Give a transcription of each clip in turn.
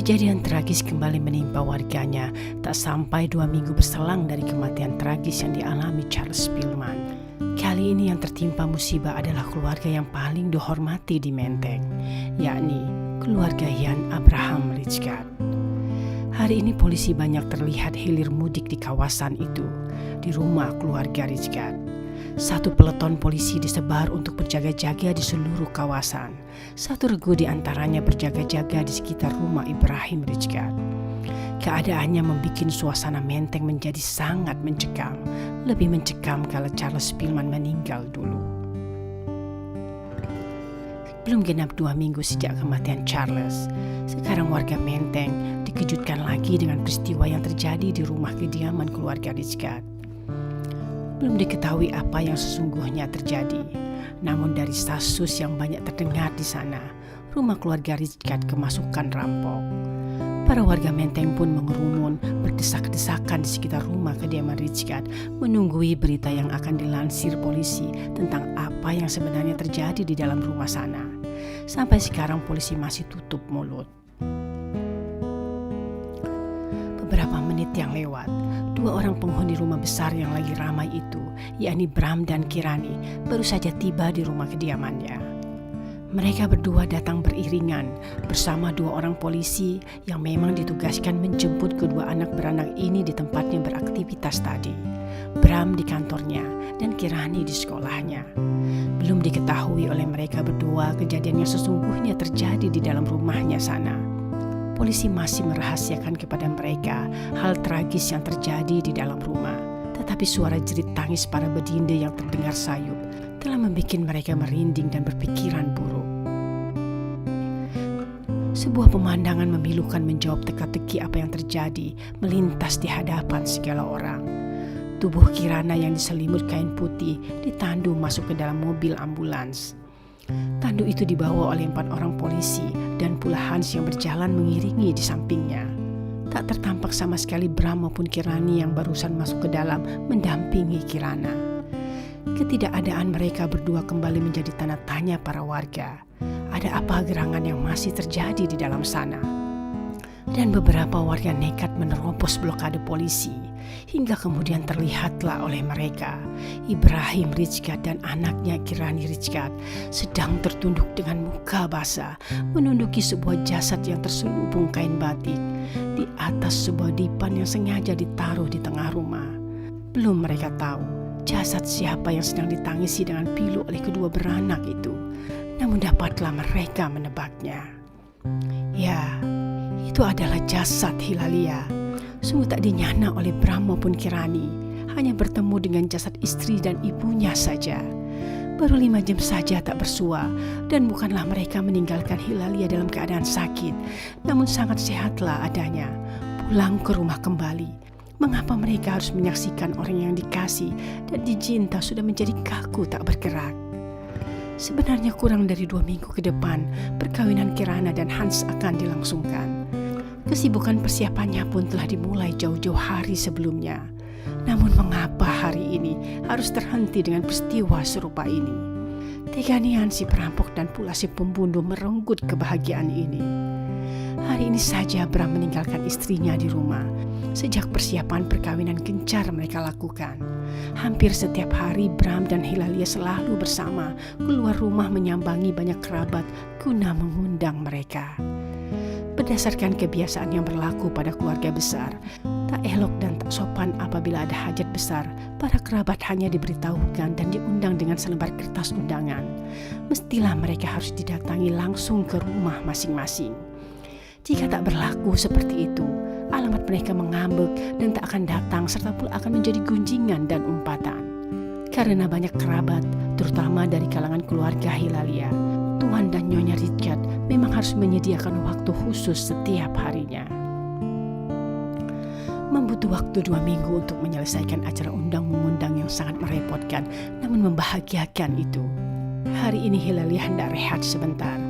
Kejadian tragis kembali menimpa warganya tak sampai 2 minggu berselang dari kematian tragis yang dialami Charles Spillman. Kali ini yang tertimpa musibah adalah keluarga yang paling dihormati di Menteng, yakni keluarga Ian Abraham Richgard. Hari ini polisi banyak terlihat hilir mudik di kawasan itu, di rumah keluarga Richgard. Satu peleton polisi disebar untuk berjaga-jaga di seluruh kawasan. Satu regu di antaranya berjaga-jaga di sekitar rumah Ibrahim Richgard. Keadaannya membuat suasana Menteng menjadi sangat mencekam. Lebih mencekam kalau Charles Spillman meninggal dulu. Belum genap 2 minggu sejak kematian Charles, sekarang warga Menteng dikejutkan lagi dengan peristiwa yang terjadi di rumah kediaman keluarga Richgard. Belum diketahui apa yang sesungguhnya terjadi, namun dari status yang banyak terdengar di sana, rumah keluarga Richgard kemasukan rampok. Para warga Menteng pun mengerumun berdesak-desakan di sekitar rumah kediaman Richgard, menunggui berita yang akan dilansir polisi tentang apa yang sebenarnya terjadi di dalam rumah sana. Sampai sekarang polisi masih tutup mulut. Beberapa menit yang lewat, 2 orang penghuni rumah besar yang lagi ramai itu, yakni Bram dan Kirani, baru saja tiba di rumah kediamannya. Mereka berdua datang beriringan bersama 2 orang polisi yang memang ditugaskan menjemput kedua anak beranak ini di tempatnya beraktivitas tadi. Bram di kantornya dan Kirani di sekolahnya. Belum diketahui oleh mereka berdua kejadian yang sesungguhnya terjadi di dalam rumahnya sana. Polisi masih merahasiakan kepada mereka hal tragis yang terjadi di dalam rumah. Tetapi suara jerit tangis para bedinde yang terdengar sayup telah membuat mereka merinding dan berpikiran buruk. Sebuah pemandangan memilukan menjawab teka-teki apa yang terjadi melintas di hadapan segala orang. Tubuh Kirana yang diselimut kain putih ditandu masuk ke dalam mobil ambulans. Tandu itu dibawa oleh 4 orang polisi dan pula Hans yang berjalan mengiringi di sampingnya. Tak tertampak sama sekali Bram maupun Kirani yang barusan masuk ke dalam mendampingi Kirana. Ketidakadaan mereka berdua kembali menjadi tanda tanya para warga. Ada apa gerangan yang masih terjadi di dalam sana? Dan beberapa warga nekat menerobos blokade polisi. Hingga kemudian terlihatlah oleh mereka Ibrahim Richgard dan anaknya Kirani Richgard sedang tertunduk dengan muka basah menunduki sebuah jasad yang terselubung kain batik di atas sebuah dipan yang sengaja ditaruh di tengah rumah. Belum mereka tahu jasad siapa yang sedang ditangisi dengan pilu oleh kedua beranak itu, namun dapatlah mereka menebaknya. Ya, itu adalah jasad Hilalia. Sungguh tak dinyana oleh Bram maupun Kirani, hanya bertemu dengan jasad istri dan ibunya saja. Baru 5 jam saja tak bersua, dan bukanlah mereka meninggalkan Hilalia dalam keadaan sakit, namun sangat sehatlah adanya. Pulang ke rumah kembali. Mengapa mereka harus menyaksikan orang yang dikasih dan dicinta sudah menjadi kaku tak bergerak? Sebenarnya kurang dari 2 minggu ke depan, perkawinan Kirana dan Hans akan dilangsungkan. Kesibukan persiapannya pun telah dimulai jauh-jauh hari sebelumnya. Namun mengapa hari ini harus terhenti dengan peristiwa serupa ini? Teganian si perampok dan pula si pembunuh merenggut kebahagiaan ini. Hari ini saja Bram meninggalkan istrinya di rumah. Sejak persiapan perkawinan gencar mereka lakukan. Hampir setiap hari Bram dan Hilalia selalu bersama keluar rumah menyambangi banyak kerabat guna mengundang mereka. Berdasarkan kebiasaan yang berlaku pada keluarga besar, tak elok dan tak sopan apabila ada hajat besar, para kerabat hanya diberitahukan dan diundang dengan selembar kertas undangan. Mestilah mereka harus didatangi langsung ke rumah masing-masing. Jika tak berlaku seperti itu, alamat mereka mengambek dan tak akan datang serta pula akan menjadi gunjingan dan umpatan. Karena banyak kerabat, terutama dari kalangan keluarga Hilalia, Tuan dan Nyonya Richgard memang harus menyediakan waktu khusus setiap harinya. Membutuh waktu 2 minggu untuk menyelesaikan acara undang-mengundang yang sangat merepotkan namun membahagiakan itu. Hari ini Hilalia hendak rehat sebentar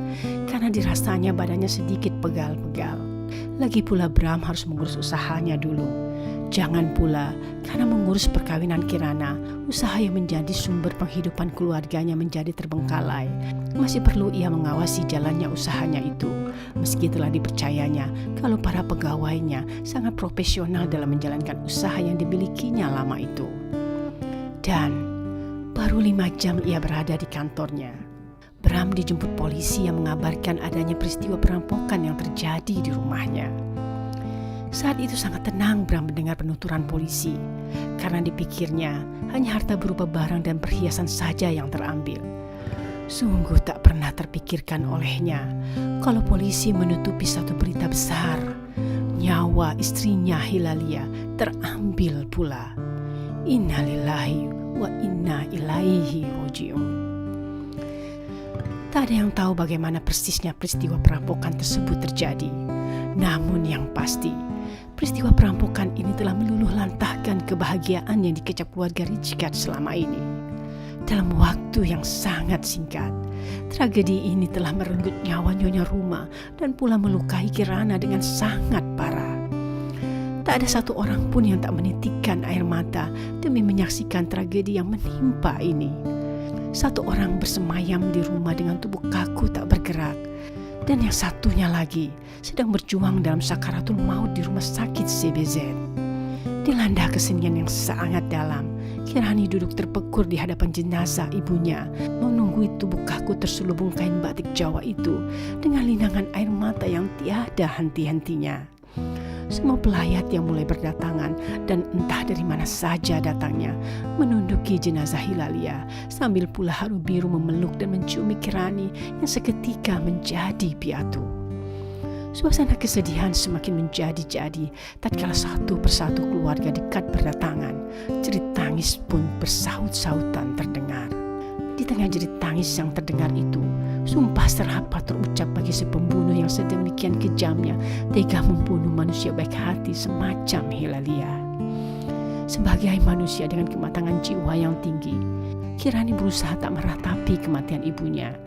karena dirasanya badannya sedikit pegal-pegal. Lagi pula Bram harus mengurus usahanya dulu. Jangan pula karena mengurus perkawinan Kirana, usaha yang menjadi sumber penghidupan keluarganya menjadi terbengkalai. Masih perlu ia mengawasi jalannya usahanya itu, meski telah dipercayanya kalau para pegawainya sangat profesional dalam menjalankan usaha yang dimilikinya lama itu. Dan baru 5 jam ia berada di kantornya, Bram dijemput polisi yang mengabarkan adanya peristiwa perampokan yang terjadi di rumahnya. Saat itu sangat tenang Bram mendengar penuturan polisi, karena dipikirnya hanya harta berupa barang dan perhiasan saja yang terambil. Sungguh tak pernah terpikirkan olehnya kalau polisi menutupi satu berita besar, nyawa istrinya Hilalia terambil pula. Innalillahi wa inna ilaihi raji'un. Tak ada yang tahu bagaimana persisnya peristiwa perampokan tersebut terjadi. Namun yang pasti, peristiwa perampokan ini telah meluluhlantahkan kebahagiaan yang dikecap keluarga Rijkat selama ini. Dalam waktu yang sangat singkat, tragedi ini telah merenggut nyawa Nyonya Ruma dan pula melukai Kirana dengan sangat parah. Tak ada satu orang pun yang tak menitikkan air mata demi menyaksikan tragedi yang menimpa ini. Satu orang bersemayam di rumah dengan tubuh kaku tak bergerak, dan yang satunya lagi sedang berjuang dalam sakaratul maut di rumah sakit CBZ. Dilanda kesenian yang sangat dalam, Kirani duduk terpekur di hadapan jenazah ibunya, menunggui tubuh kaku terselubung kain batik Jawa itu dengan linangan air mata yang tiada henti-hentinya. Semua pelayat yang mulai berdatangan dan entah dari mana saja datangnya menunduki jenazah Hilalia, sambil pula haru biru memeluk dan menciumi Kirani yang seketika menjadi piatu. Suasana kesedihan semakin menjadi-jadi tatkala satu persatu keluarga dekat berdatangan. Jerit tangis pun bersaut-sautan terdengar. Di tengah jerit tangis yang terdengar itu, sumpah serapah terucap bagi si pembunuh yang sedemikian kejamnya tega membunuh manusia baik hati semacam Hilalia. Sebagai manusia dengan kematangan jiwa yang tinggi, Kirani berusaha tak meratapi kematian ibunya.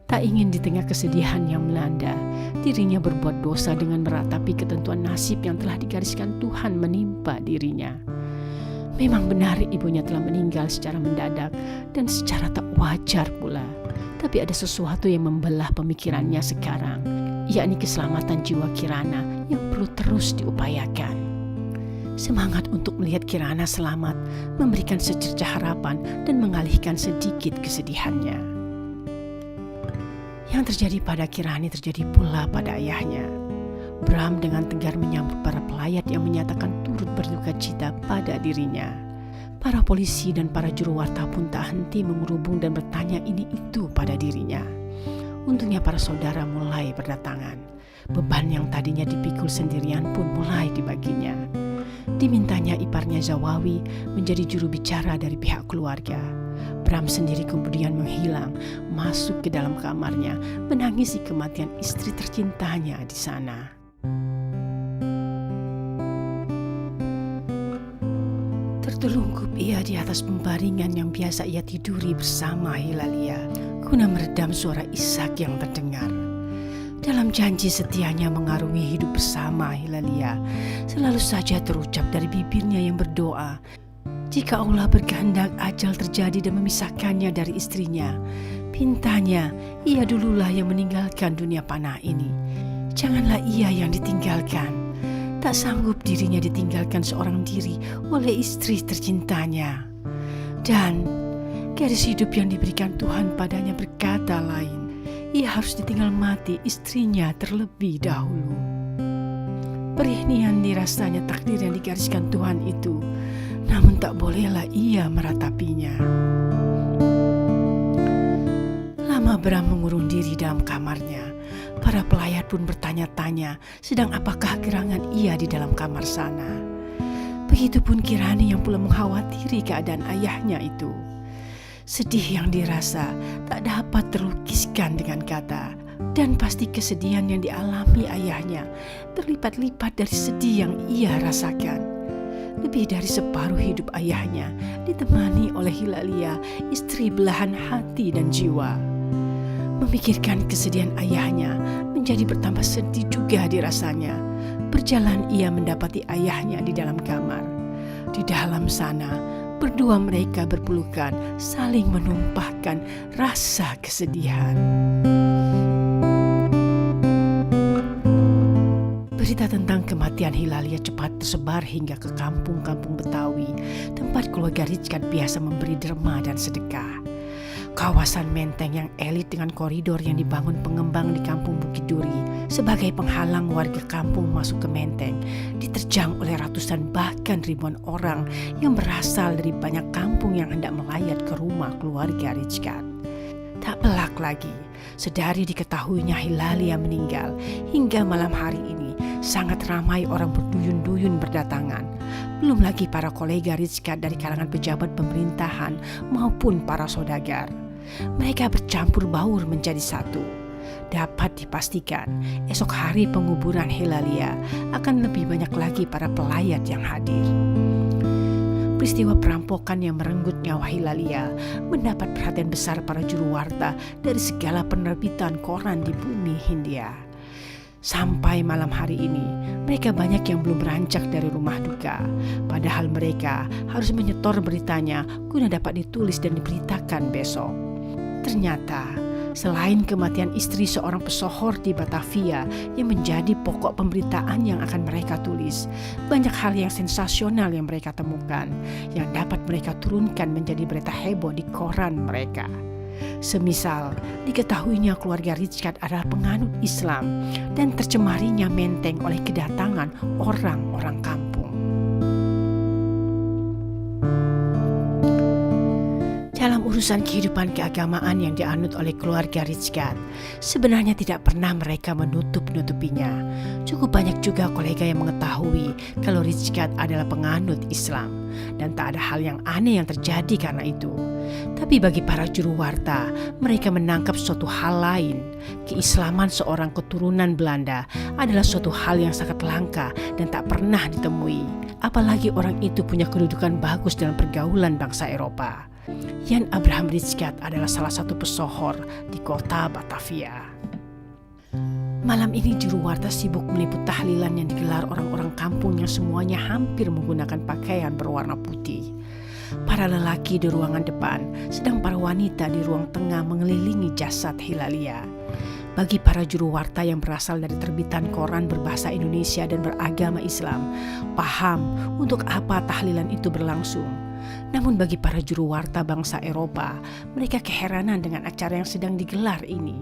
Tak ingin di tengah kesedihan yang melanda, dirinya berbuat dosa dengan meratapi ketentuan nasib yang telah digariskan Tuhan menimpa dirinya. Memang benar ibunya telah meninggal secara mendadak dan secara tak wajar pula. Tapi ada sesuatu yang membelah pemikirannya sekarang, yakni keselamatan jiwa Kirana yang perlu terus diupayakan. Semangat untuk melihat Kirana selamat memberikan secercah harapan dan mengalihkan sedikit kesedihannya. Yang terjadi pada Kirani terjadi pula pada ayahnya. Bram dengan tegar menyambut para pelayat yang menyatakan turut berduka cita pada dirinya. Para polisi dan para juru warta pun tak henti mengerubung dan bertanya ini itu pada dirinya. Untungnya para saudara mulai berdatangan. Beban yang tadinya dipikul sendirian pun mulai dibaginya. Dimintanya iparnya Zawawi menjadi juru bicara dari pihak keluarga. Bram sendiri kemudian menghilang, masuk ke dalam kamarnya, menangisi kematian istri tercintanya di sana. Tertelungkup ia di atas pembaringan yang biasa ia tiduri bersama Hilalia, guna meredam suara isak yang terdengar. Dalam janji setianya mengarungi hidup bersama Hilalia, selalu saja terucap dari bibirnya yang berdoa, jika Allah berkehendak ajal terjadi dan memisahkannya dari istrinya, pintanya ia dululah yang meninggalkan dunia panah ini. Janganlah ia yang ditinggalkan. Tak sanggup dirinya ditinggalkan seorang diri oleh istri tercintanya. Dan garis hidup yang diberikan Tuhan padanya berkata lain. Ia harus ditinggal mati istrinya terlebih dahulu. Perih nian dirasanya takdir yang digariskan Tuhan itu, namun tak bolehlah ia meratapinya. Lama Bram mengurung diri dalam kamarnya. Para pelayat pun bertanya-tanya sedang apakah gerangan ia di dalam kamar sana. Begitupun Kirani yang pula mengkhawatiri keadaan ayahnya itu. Sedih yang dirasa tak dapat terlukiskan dengan kata, dan pasti kesedihan yang dialami ayahnya berlipat-lipat dari sedih yang ia rasakan. Lebih dari separuh hidup ayahnya ditemani oleh Hilalia, istri belahan hati dan jiwa. Memikirkan kesedihan ayahnya menjadi bertambah sedih juga dirasanya. Berjalan ia mendapati ayahnya di dalam kamar. Di dalam sana, berdua mereka berpelukan, saling menumpahkan rasa kesedihan. Berita tentang kematian Hilalia cepat tersebar hingga ke kampung-kampung Betawi, tempat keluarga Rizkat biasa memberi derma dan sedekah. Kawasan Menteng yang elit dengan koridor yang dibangun pengembang di kampung Bukit Duri sebagai penghalang warga kampung masuk ke Menteng diterjang oleh ratusan bahkan ribuan orang yang berasal dari banyak kampung yang hendak melayat ke rumah keluarga Rizkat. Tak pelak lagi, sedari diketahuinya Hilalia meninggal, hingga malam hari ini sangat ramai orang berduyun-duyun berdatangan. Belum lagi para kolega Rizkat dari kalangan pejabat pemerintahan maupun para saudagar. Mereka bercampur baur menjadi satu. Dapat dipastikan esok hari penguburan Hilalia akan lebih banyak lagi para pelayat yang hadir. Peristiwa perampokan yang merenggut nyawa Hilalia mendapat perhatian besar para juru warta dari segala penerbitan koran di bumi Hindia. Sampai malam hari ini, mereka banyak yang belum beranjak dari rumah duka. Padahal mereka harus menyetor beritanya guna dapat ditulis dan diberitakan besok. Ternyata, selain kematian istri seorang pesohor di Batavia yang menjadi pokok pemberitaan yang akan mereka tulis, banyak hal yang sensasional yang mereka temukan, yang dapat mereka turunkan menjadi berita heboh di koran mereka. Semisal diketahuinya keluarga Rizkat adalah penganut Islam dan tercemarinya Menteng oleh kedatangan orang-orang kampung. Dalam urusan kehidupan keagamaan yang dianut oleh keluarga Rizkat, sebenarnya tidak pernah mereka menutup-nutupinya. Cukup banyak juga kolega yang mengetahui kalau Rizkat adalah penganut Islam, dan tak ada hal yang aneh yang terjadi karena itu. Tapi bagi para juru warta, mereka menangkap suatu hal lain. Keislaman seorang keturunan Belanda adalah suatu hal yang sangat langka dan tak pernah ditemui. Apalagi orang itu punya kedudukan bagus dalam pergaulan bangsa Eropa. Jan Abraham Rizkat adalah salah satu pesohor di kota Batavia. Malam ini juru warta sibuk meliput tahlilan yang digelar orang-orang kampung yang semuanya hampir menggunakan pakaian berwarna putih. Para lelaki di ruangan depan, sedang para wanita di ruang tengah mengelilingi jasad Hilalia. Bagi para juru warta yang berasal dari terbitan koran berbahasa Indonesia dan beragama Islam, paham untuk apa tahlilan itu berlangsung. Namun bagi para juru warta bangsa Eropa, mereka keheranan dengan acara yang sedang digelar ini.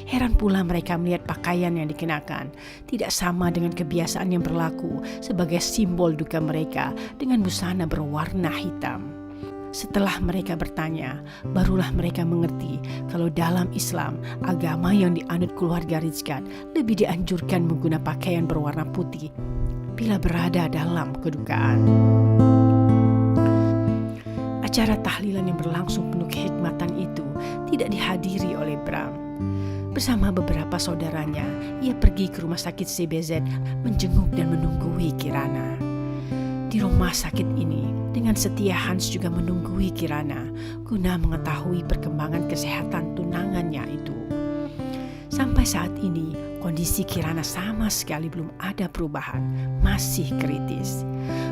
Heran pula mereka melihat pakaian yang dikenakan tidak sama dengan kebiasaan yang berlaku sebagai simbol duka mereka dengan busana berwarna hitam. Setelah mereka bertanya, barulah mereka mengerti kalau dalam Islam, agama yang dianut keluarga Rizkat lebih dianjurkan menggunakan pakaian berwarna putih bila berada dalam kedukaan. Acara tahlilan yang berlangsung penuh kehikmatan itu tidak dihadiri oleh Bram. Bersama beberapa saudaranya, ia pergi ke rumah sakit CBZ menjenguk dan menunggui Kirana. Di rumah sakit ini, dengan setia Hans juga menunggui Kirana guna mengetahui perkembangan kesehatan tunangannya itu. Sampai saat ini, kondisi Kirana sama sekali belum ada perubahan, masih kritis.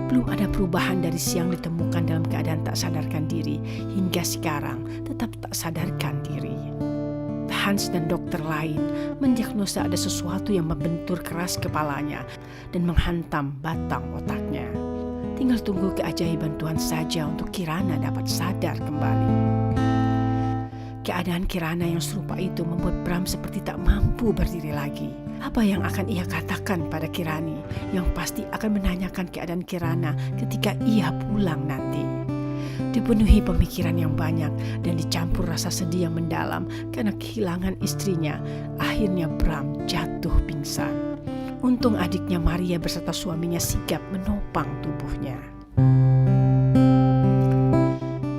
Belum ada perubahan dari siang ditemukan dalam keadaan tak sadarkan diri hingga sekarang tetap tak sadarkan diri. Hans dan dokter lain mendiagnosa ada sesuatu yang membentur keras kepalanya dan menghantam batang otaknya. Tinggal tunggu keajaiban Tuhan saja untuk Kirana dapat sadar kembali. Keadaan Kirana yang serupa itu membuat Bram seperti tak mampu berdiri lagi. Apa yang akan ia katakan pada Kirani yang pasti akan menanyakan keadaan Kirana ketika ia pulang nanti. Dipenuhi pemikiran yang banyak dan dicampur rasa sedih yang mendalam karena kehilangan istrinya, akhirnya Bram jatuh pingsan. Untung adiknya Maria beserta suaminya sigap menopang tubuhnya.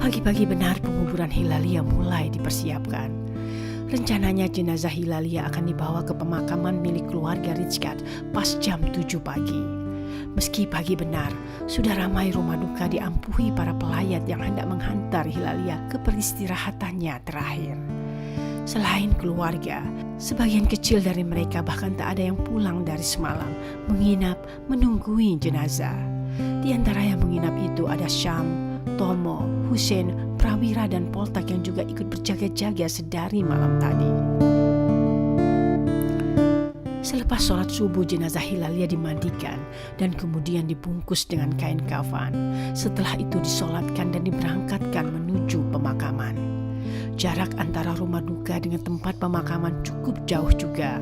Pagi-pagi benar penguburan Hilalia mulai dipersiapkan. Rencananya jenazah Hilalia akan dibawa ke pemakaman milik keluarga Rizkat pas jam 7 pagi. Meski pagi benar, sudah ramai rumah duka diampuhi para pelayat yang hendak menghantar Hilalia ke peristirahatannya terakhir. Selain keluarga, sebagian kecil dari mereka bahkan tak ada yang pulang dari semalam, menginap menunggui jenazah. Di antara yang menginap itu ada Syam, Tomo, Hussein, Prawira dan Poltak yang juga ikut berjaga-jaga sedari malam tadi. Selepas sholat subuh, jenazah Hilalia dimandikan dan kemudian dibungkus dengan kain kafan. Setelah itu disolatkan dan diberangkatkan menuju pemakaman. Jarak antara rumah duka dengan tempat pemakaman cukup jauh juga,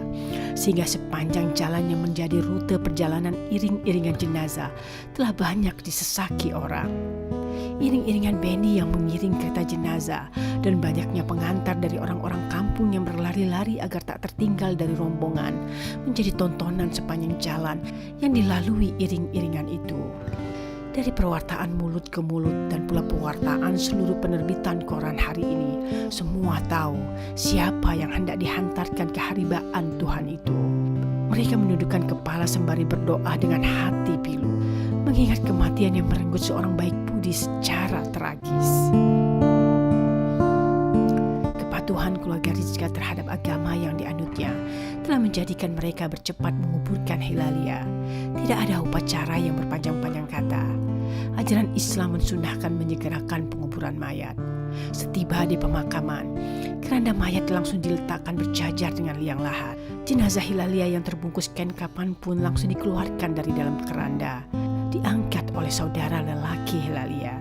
sehingga sepanjang jalan yang menjadi rute perjalanan iring-iringan jenazah telah banyak disesaki orang. Iring-iringan bendi yang mengiring kereta jenazah dan banyaknya pengantar dari orang-orang kampung yang berlari-lari agar tak tertinggal dari rombongan menjadi tontonan sepanjang jalan yang dilalui iring-iringan itu. Dari perwartaan mulut ke mulut dan pula pewartaan seluruh penerbitan koran hari ini, semua tahu siapa yang hendak dihantarkan ke haribaan Tuhan itu. Mereka menundukkan kepala sembari berdoa dengan hati pilu, mengingat kematian yang merenggut seorang baik budi secara tragis. Kepatuhan keluarga Rizka terhadap agama yang dianutnya telah menjadikan mereka bercepat menguburkan Hilalia. Tidak ada upacara yang berpanjang-panjang kata. Ajaran Islam mensunahkan menyegerakan penguburan mayat. Setiba di pemakaman, keranda mayat langsung diletakkan berjajar dengan liang lahat. Jenazah Hilalia yang terbungkus kain kafan pun langsung dikeluarkan dari dalam keranda, diangkat oleh saudara lelaki Hilalia.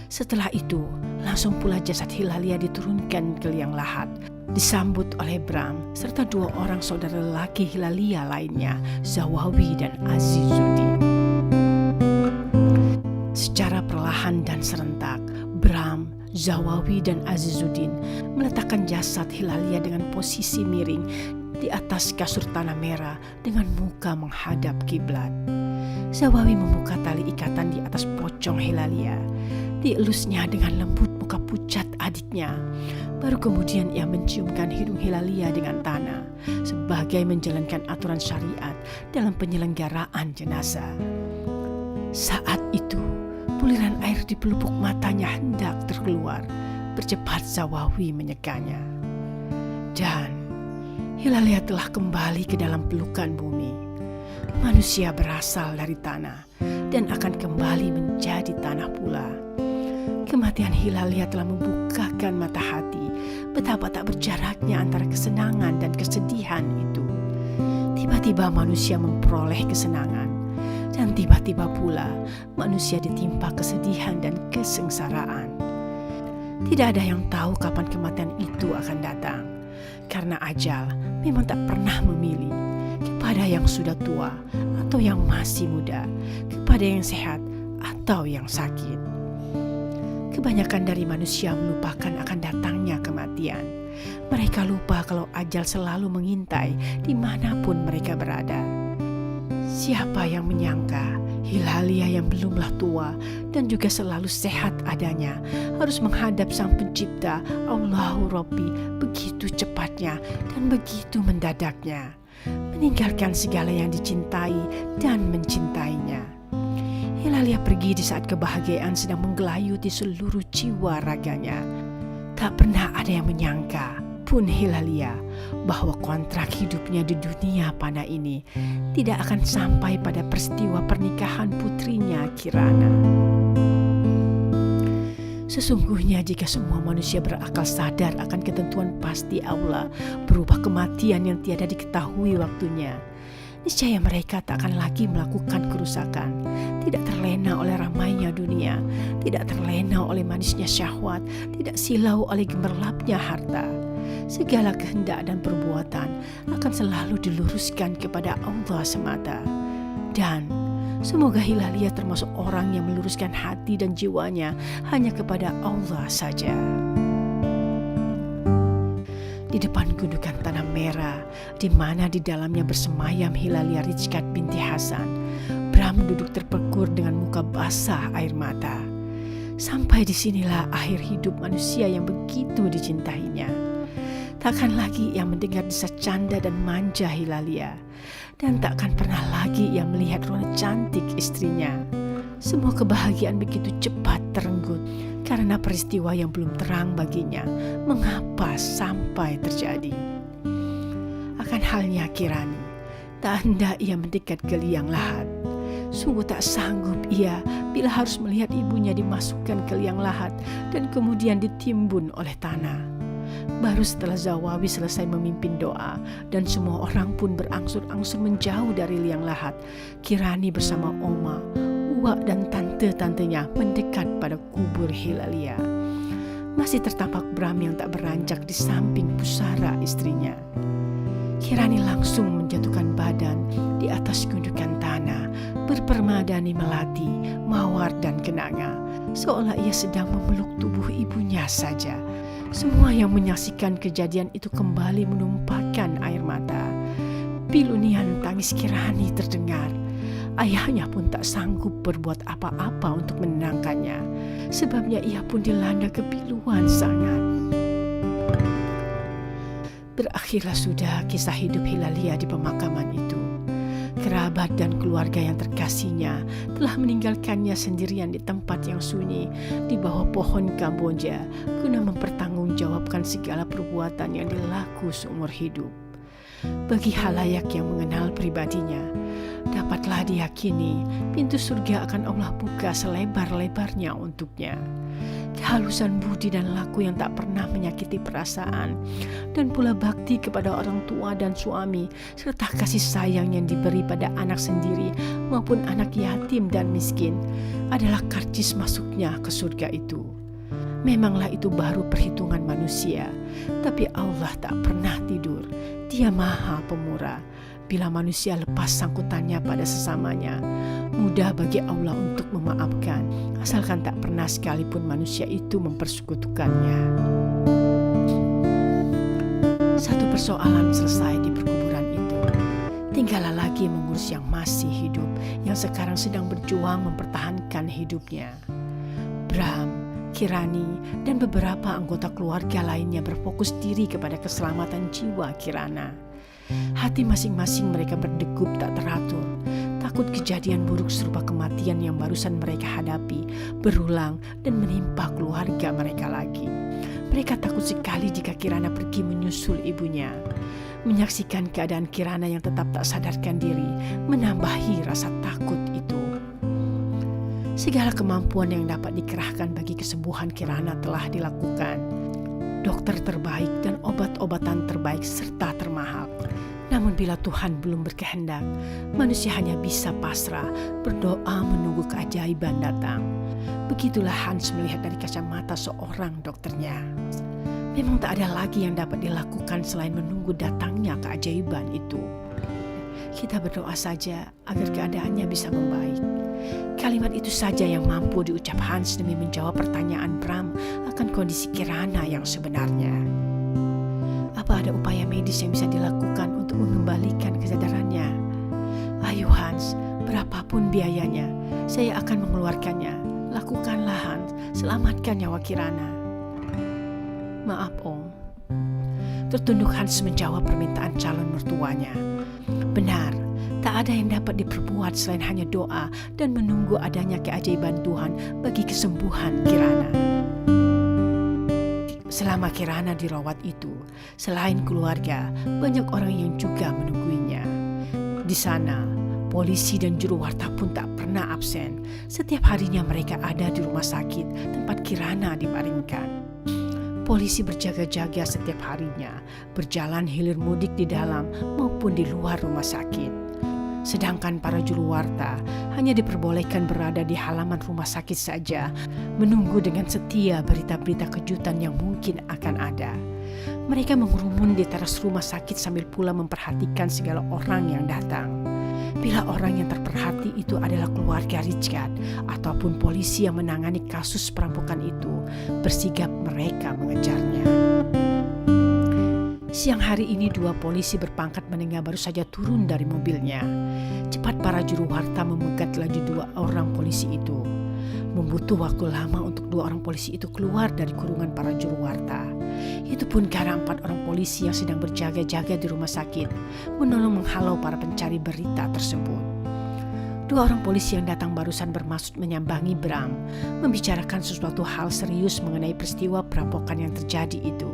Setelah itu, langsung pula jasad Hilalia diturunkan ke liang lahat, disambut oleh Bram serta dua orang saudara lelaki Hilalia lainnya, Zawawi dan Azizuddin. Secara perlahan dan serentak, Bram, Zawawi dan Azizuddin meletakkan jasad Hilalia dengan posisi miring di atas kasur tanah merah dengan muka menghadap kiblat. Zawawi membuka tali ikatan di atas pocong Hilalia. Dielusnya dengan lembut muka pucat adiknya. Baru kemudian ia menciumkan hidung Hilalia dengan tanah sebagai menjalankan aturan syariat dalam penyelenggaraan jenazah. Saat itu, buliran air di pelupuk matanya hendak terkeluar. Bercepat Zawawi menyekanya. Dan Hilalia telah kembali ke dalam pelukan bumi. Manusia berasal dari tanah dan akan kembali menjadi tanah pula. Kematian Hilalia telah membukakan mata hati betapa tak berjaraknya antara kesenangan dan kesedihan itu. Tiba-tiba manusia memperoleh kesenangan dan tiba-tiba pula manusia ditimpa kesedihan dan kesengsaraan. Tidak ada yang tahu kapan kematian itu akan datang, karena ajal memang tak pernah memilih kepada yang sudah tua atau yang masih muda, kepada yang sehat atau yang sakit. Kebanyakan dari manusia melupakan akan datangnya kematian. Mereka lupa kalau ajal selalu mengintai dimanapun mereka berada. Siapa yang menyangka Hilalia yang belumlah tua dan juga selalu sehat adanya harus menghadap Sang Pencipta Allahu Rabbi begitu cepatnya dan begitu mendadaknya, meninggalkan segala yang dicintai dan mencintainya. Hilalia pergi di saat kebahagiaan sedang menggelayuti seluruh jiwa raganya. Tak pernah ada yang menyangka pun Hilalia bahwa kontrak hidupnya di dunia panah ini tidak akan sampai pada peristiwa pernikahan putrinya Kirana. Sesungguhnya jika semua manusia berakal sadar akan ketentuan pasti Allah berupa kematian yang tiada diketahui waktunya, niscaya mereka tak akan lagi melakukan kerusakan, tidak terlena oleh ramainya dunia, tidak terlena oleh manisnya syahwat, tidak silau oleh gemerlapnya harta. Segala kehendak dan perbuatan akan selalu diluruskan kepada Allah semata. Dan semoga Hilalia termasuk orang yang meluruskan hati dan jiwanya hanya kepada Allah saja. Di depan gundukan tanah merah, di mana di dalamnya bersemayam Hilalia Rizkat binti Hasan, Bram duduk terpekur dengan muka basah air mata. Sampai disinilah akhir hidup manusia yang begitu dicintainya. Takkan lagi ia mendengar desas canda dan manja Hilalia, dan takkan pernah lagi ia melihat rona cantik istrinya. Semua kebahagiaan begitu cepat terenggut karena peristiwa yang belum terang baginya mengapa sampai terjadi. Akan halnya Kirani, tak hendak ia mendekat ke liang lahat. Sungguh tak sanggup ia bila harus melihat ibunya dimasukkan ke liang lahat dan kemudian ditimbun oleh tanah. Baru setelah Zawawi selesai memimpin doa dan semua orang pun berangsur-angsur menjauh dari liang lahat, Kirani bersama Oma, Uwak dan tante-tantenya mendekat pada kubur Hilalia. Masih tertampak Bram yang tak beranjak di samping pusara istrinya. Kirani langsung menjatuhkan badan di atas gundukan tanah, berpermadani melati, mawar dan kenanga, seolah ia sedang memeluk tubuh ibunya saja. Semua yang menyaksikan kejadian itu kembali menumpahkan air mata. Pilunian tangis Kirani terdengar. Ayahnya pun tak sanggup berbuat apa-apa untuk menenangkannya, sebabnya ia pun dilanda kepiluan sangat. Berakhirlah sudah kisah hidup Hilalia di pemakaman itu. Kerabat dan keluarga yang terkasihnya telah meninggalkannya sendirian di tempat yang sunyi di bawah pohon Kamboja guna mempertanggungjawabkan segala perbuatan yang dilaku seumur hidup. Bagi halayak yang mengenal pribadinya, dapatlah diyakini pintu surga akan Allah buka selebar-lebarnya untuknya. Kehalusan budi dan laku yang tak pernah menyakiti perasaan, dan pula bakti kepada orang tua dan suami, serta kasih sayang yang diberi pada anak sendiri maupun anak yatim dan miskin, adalah karcis masuknya ke surga itu. Memanglah itu baru perhitungan manusia, tapi Allah tak pernah tidur. Dia Maha Pemurah. Bila manusia lepas sangkutannya pada sesamanya, mudah bagi Allah untuk memaafkan, asalkan tak pernah sekalipun manusia itu mempersekutukannya. Satu persoalan selesai di perkuburan itu. Tinggallah lagi mengurus yang masih hidup, yang sekarang sedang berjuang mempertahankan hidupnya. Bram, Kirani, dan beberapa anggota keluarga lainnya berfokus diri kepada keselamatan jiwa Kirana. Hati masing-masing mereka berdegup tak teratur, takut kejadian buruk serupa kematian yang barusan mereka hadapi berulang dan menimpa keluarga mereka lagi. Mereka takut sekali jika Kirana pergi menyusul ibunya. Menyaksikan keadaan Kirana yang tetap tak sadarkan diri menambahi rasa takut itu. Segala kemampuan yang dapat dikerahkan bagi kesembuhan Kirana telah dilakukan. Dokter terbaik dan obat-obatan terbaik serta termahal. Namun bila Tuhan belum berkehendak, manusia hanya bisa pasrah, berdoa menunggu keajaiban datang. Begitulah Hans melihat dari kacamata seorang dokternya. Memang tak ada lagi yang dapat dilakukan selain menunggu datangnya keajaiban itu. Kita berdoa saja agar keadaannya bisa membaik. Kalimat itu saja yang mampu diucap Hans demi menjawab pertanyaan Bram akan kondisi Kirana yang sebenarnya. Apa ada upaya medis yang bisa dilakukan untuk mengembalikan kesadarannya? Ayo Hans, berapapun biayanya, saya akan mengeluarkannya. Lakukanlah Hans, selamatkan nyawa Kirana. Maaf Om. Tertunduk Hans menjawab permintaan calon mertuanya. Benar, tak ada yang dapat diperbuat selain hanya doa dan menunggu adanya keajaiban Tuhan bagi kesembuhan Kirana. Selama Kirana dirawat itu, selain keluarga, banyak orang yang juga menungguinya. Di sana, polisi dan juru warta pun tak pernah absen. Setiap harinya mereka ada di rumah sakit tempat Kirana dibaringkan. Polisi berjaga-jaga setiap harinya, berjalan hilir mudik di dalam maupun di luar rumah sakit. Sedangkan para juru warta hanya diperbolehkan berada di halaman rumah sakit saja, menunggu dengan setia berita-berita kejutan yang mungkin akan ada. Mereka mengerumun di teras rumah sakit sambil pula memperhatikan segala orang yang datang. Bila orang yang terperhati itu adalah keluarga Richard ataupun polisi yang menangani kasus perampokan itu, bersigap mereka mengejarnya. Siang hari ini 2 polisi berpangkat menengah baru saja turun dari mobilnya. Cepat para juru warta memegat laju 2 orang polisi itu. Membutuh waktu lama untuk 2 orang polisi itu keluar dari kurungan para juru warta. Itu pun karena 4 orang polisi yang sedang berjaga-jaga di rumah sakit menolong menghalau para pencari berita tersebut. Dua orang polisi yang datang barusan bermaksud menyambangi Bram, membicarakan sesuatu hal serius mengenai peristiwa perampokan yang terjadi itu.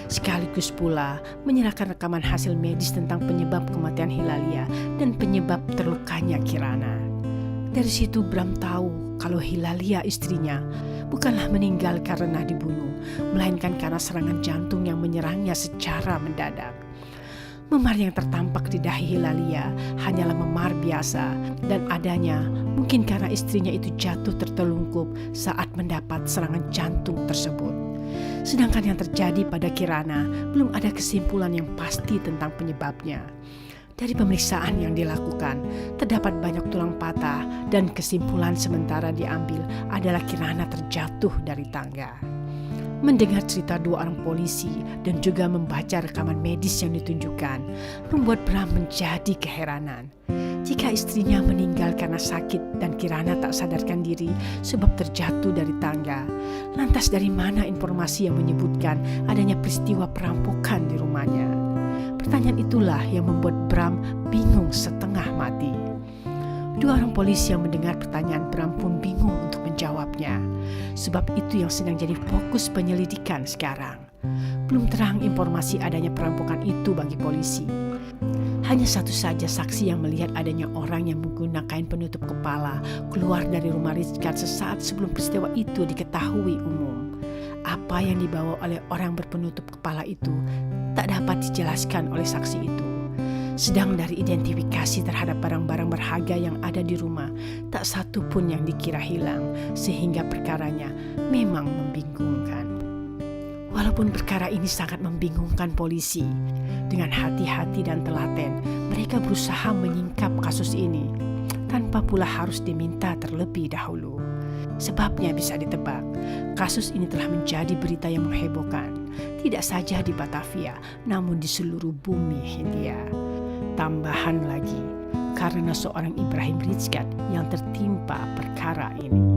Sekaligus pula menyerahkan rekaman hasil medis tentang penyebab kematian Hilalia dan penyebab terlukanya Kirana. Dari situ Bram tahu kalau Hilalia istrinya bukanlah meninggal karena dibunuh, melainkan karena serangan jantung yang menyerangnya secara mendadak. Memar yang tertampak di dahi Hilalia hanyalah memar biasa dan adanya mungkin karena istrinya itu jatuh tertelungkup saat mendapat serangan jantung tersebut. Sedangkan yang terjadi pada Kirana belum ada kesimpulan yang pasti tentang penyebabnya. Dari pemeriksaan yang dilakukan, terdapat banyak tulang patah dan kesimpulan sementara diambil adalah Kirana terjatuh dari tangga. Mendengar cerita dua orang polisi dan juga membaca rekaman medis yang ditunjukkan, membuat Bram menjadi keheranan. Jika istrinya meninggal karena sakit dan Kirana tak sadarkan diri sebab terjatuh dari tangga, lantas dari mana informasi yang menyebutkan adanya peristiwa perampokan di rumahnya? Pertanyaan itulah yang membuat Bram bingung setengah mati. Dua orang polisi yang mendengar pertanyaan Bram pun bingung untuk menjawabnya, sebab itu yang sedang jadi fokus penyelidikan sekarang. Belum terang informasi adanya perampokan itu bagi polisi. Hanya satu saja saksi yang melihat adanya orang yang menggunakan kain penutup kepala keluar dari rumah Richard sesaat sebelum peristiwa itu diketahui umum. Apa yang dibawa oleh orang berpenutup kepala itu tak dapat dijelaskan oleh saksi itu. Sedang dari identifikasi terhadap barang-barang berharga yang ada di rumah, tak satu pun yang dikira hilang, sehingga perkaranya memang membingungkan. Walaupun perkara ini sangat membingungkan polisi, dengan hati-hati dan telaten, mereka berusaha menyingkap kasus ini, tanpa pula harus diminta terlebih dahulu. Sebabnya bisa ditebak, kasus ini telah menjadi berita yang menghebohkan, tidak saja di Batavia, namun di seluruh bumi Hindia. Tambahan lagi, karena seorang Ibrahim Rizkat yang tertimpa perkara ini.